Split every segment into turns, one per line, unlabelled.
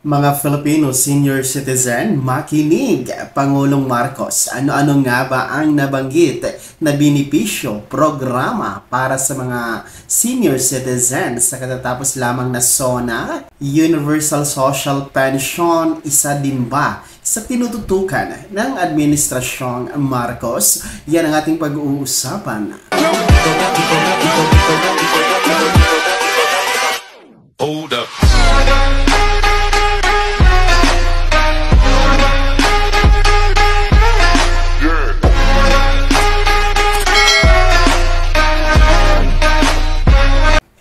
Mga Filipino senior citizen, makinig, Pangulong Marcos. Ano-ano nga ba ang nabanggit na benepisyo, programa para sa mga senior citizen sa katatapos lamang na SONA? Universal Social Pension, isa din ba sa tinututukan ng Administrasyong Marcos? Yan ang ating pag-uusapan.
Hold up.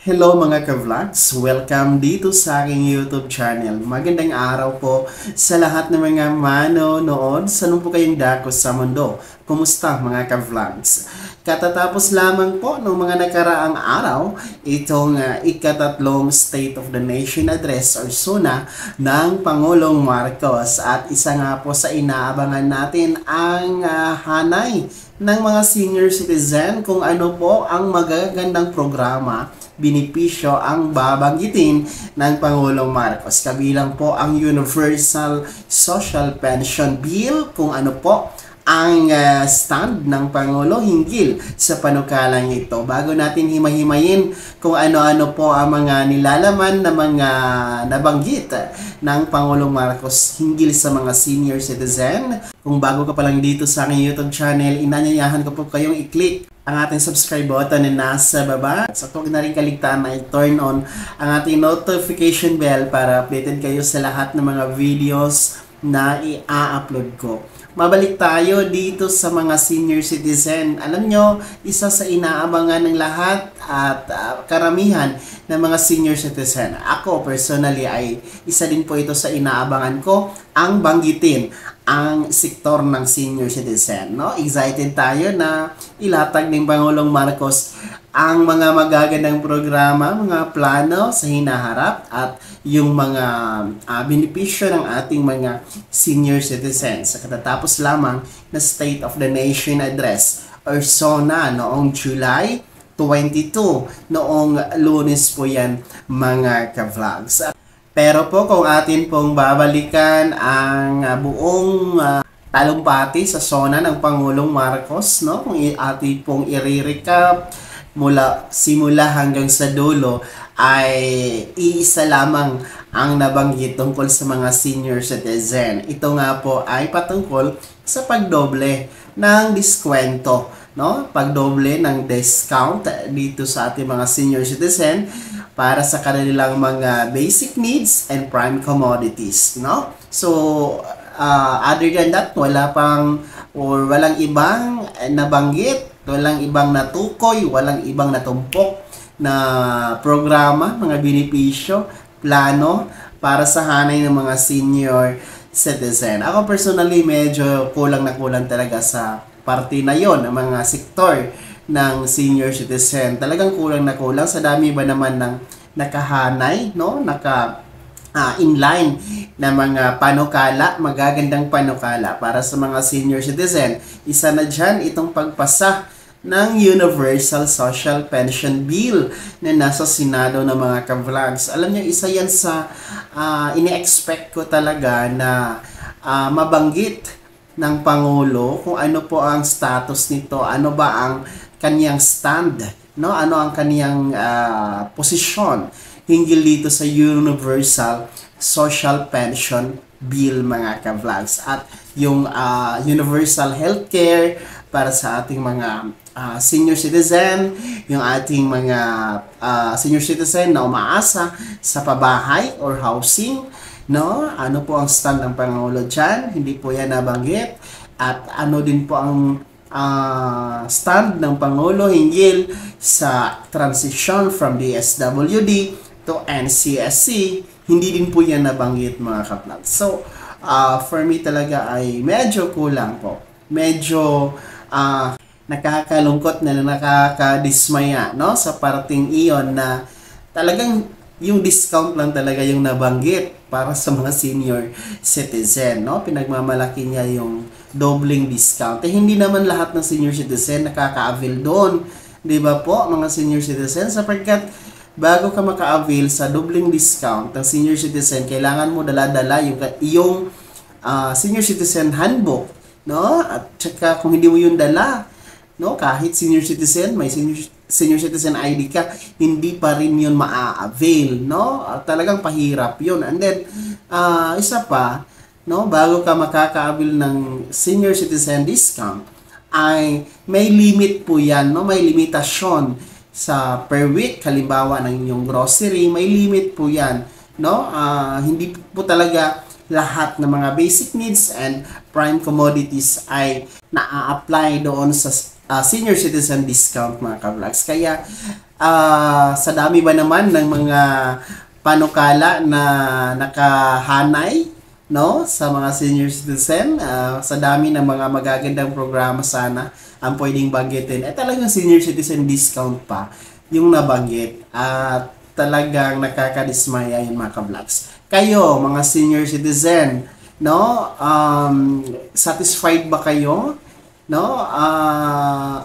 Hello mga ka-vlogs! Welcome dito sa aking YouTube channel. Magandang araw po sa lahat ng mga manonood. Saan po kayong dako sa mundo? Kumusta mga ka-vlogs? Katatapos lamang po ng mga nakaraang araw, itong ikatatlong State of the Nation Address or SONA ng Pangulong Marcos. At isa nga po sa inaabangan natin ang hanay ng mga senior citizen kung ano po ang magagandang programa, benepisyo ang babanggitin ng Pangulong Marcos. Kabilang po ang Universal Social Pension Bill, kung ano po ang stand ng Pangulo hinggil sa panukalang ito. Bago natin himahimayin kung ano-ano po ang mga nilalaman na mga nabanggit ng Pangulong Marcos hinggil sa mga senior citizen, kung bago ka pa lang dito sa aking YouTube channel, inanyayahan ko po kayong i-click ang ating subscribe button na nasa baba. So huwag na rin kaligtaan na i-turn on ang ating notification bell para updated kayo sa lahat ng mga videos na i-upload ko. Mabalik tayo dito sa mga senior citizen. Alam nyo, isa sa inaabangan ng lahat at karamihan ng mga senior citizen. Ako personally ay isa din po ito sa inaabangan ko, ang banggitin ang sektor ng senior citizen. No? Excited tayo na ilatag ng Pangulong Marcos ang mga magagandang programa, mga plano sa hinaharap at yung mga benepisyo ng ating mga senior citizens sa katatapos lamang na State of the Nation Address or SONA noong July 22, noong Lunes po yan mga ka-vlogs. Pero po kung atin pong babalikan ang buong talumpati sa SONA ng Pangulong Marcos, no? Kung atin pong i-recap mula simula hanggang sa dulo, ay iisa lamang ang nabanggit tungkol sa mga senior citizen. Ito nga po ay patungkol sa pagdoble ng diskwento, no? Pagdoble ng discount dito sa ating mga senior citizen para sa kanilang mga basic needs and prime commodities, no? So other than that, walang ibang nabanggit, walang ibang natukoy, walang ibang natumpok na programa, mga benepisyo, plano para sa hanay ng mga senior citizen. Ako personally, medyo kulang na kulang talaga sa parte na yon, ng mga sektor ng senior citizen. Talagang kulang na kulang sa dami ba naman ng nakahanay, no? Inline na mga panukala, magagandang panukala para sa mga senior citizen. Isa na dyan itong pagpasa ng Universal Social Pension Bill na nasa Senado ng mga ka-vlogs. Alam niyo, isa yan sa ini-expect ko talaga na mabanggit ng Pangulo kung ano po ang status nito, ano ba ang kaniyang stand, no? Ano ang kaniyang posisyon hinggil dito sa Universal Social Pension Bill mga ka-vlogs at yung universal healthcare para sa ating mga senior citizen, yung ating mga senior citizen na umaasa sa pabahay or housing, no? Ano po ang stand ng Pangulo dyan? Hindi po yan nabanggit. At ano din po ang stand ng Pangulo hinggil sa transition from DSWD to NCSC, hindi din po yan nabanggit mga ka-vlog. So, for me talaga ay medyo kulang po. Medyo nakakalungkot na nakakadismaya, no? Sa parting iyon na talagang yung discount lang talaga yung nabanggit para sa mga senior citizen, no? Pinagmamalaki niya yung dobling discount. Hindi naman lahat ng senior citizen nakaka-avail doon. 'Di ba po, mga senior citizen? Sapagkat bago ka maka-avail sa doubling discount ng senior citizen, kailangan mo dala-dala yung senior citizen handbook, no? At saka kung hindi mo yung dala, no, kahit senior citizen, may senior citizen ID ka, hindi pa rin yun ma-avail, no? Talagang pahirap yun. And then, isa pa, no, bago ka makaka-avail ng senior citizen discount, ay may limit po yan, no? May limitasyon sa per week, halimbawa ng inyong grocery, may limit po yan, no? Hindi po talaga lahat ng mga basic needs and prime commodities ay na-apply doon sa senior citizen discount, mga ka-vlogs. Kaya sa dami ba naman ng mga panukala na nakahanay, no, sa mga senior citizen, sa dami ng mga magagandang programa sana ang pwedeng banggitin, talagang senior citizen discount pa yung nabanggit, at talagang nakakadismaya yung mga ka-vlogs. Kayo, mga senior citizen, no, satisfied ba kayo, no,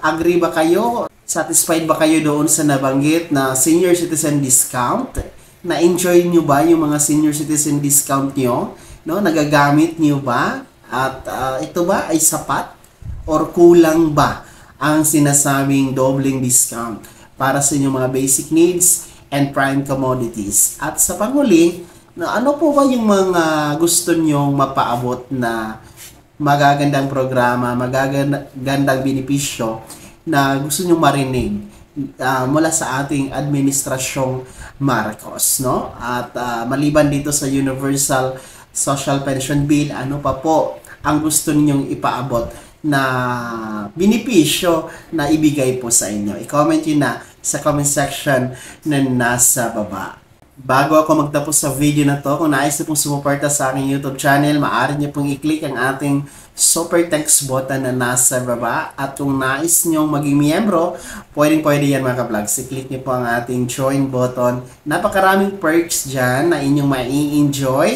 agree ba kayo, satisfied ba kayo doon sa nabanggit na senior citizen discount? Na-enjoy nyo ba yung mga senior citizen discount nyo? No, nagagamit niyo ba? At ito ba ay sapat or kulang ba ang sinasabing doubling discount para sa inyong mga basic needs and prime commodities? At sa panghuli, ano po ba yung mga gusto nyong mapaabot na magagandang programa, magagandang benepisyo na gusto nyong marinig mula sa ating administrasyong Marcos, no? At maliban dito sa Universal Social Pension Bill, ano pa po ang gusto ninyong ipaabot na benepisyo na ibigay po sa inyo? I-comment nyo na sa comment section na nasa baba. Bago ako magtapos sa video na to, kung nais nyo pong sumuporta sa aking YouTube channel, maaari nyo pong i-click ang ating super text button na nasa baba. At kung nais nyo maging miyembro, pwede yan mga ka-vlogs. I-click nyo po ang ating join button. Napakaraming perks dyan na inyong mai-enjoy.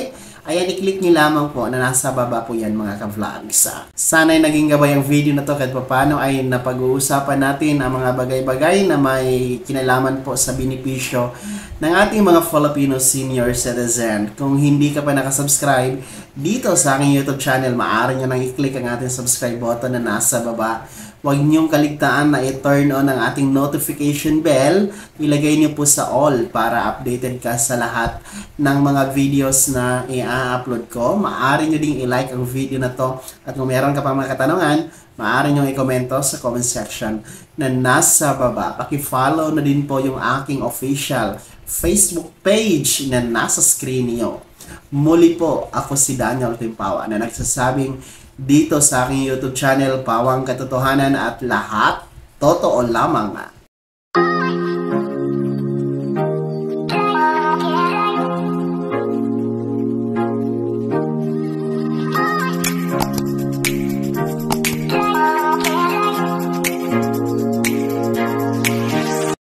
Ayan, i-click nyo lamang po na nasa baba po yan mga ka-vlogs. Sana'y naging gabay ang video na to kahit paano ay napag-uusapan natin ang mga bagay-bagay na may kinalaman po sa benepisyo ng ating mga Filipino senior citizen. Kung hindi ka pa nakasubscribe dito sa aking YouTube channel, maaari nyo nang i-click ang ating subscribe button na nasa baba. Huwag niyong kaligtaan na i-turn on ang ating notification bell. Ilagay niyo po sa all para updated ka sa lahat ng mga videos na i-upload ko. Maaari niyo ding i-like ang video na to. At kung meron ka pang mga katanungan, maaari niyo i-komento sa comment section na nasa baba. Paki-follow na din po yung aking official Facebook page na nasa screen niyo. Muli po, ako si Daniel Timpawa na nagsasabing dito sa aking YouTube channel, Pawang Katotohanan, at lahat totoo lamang.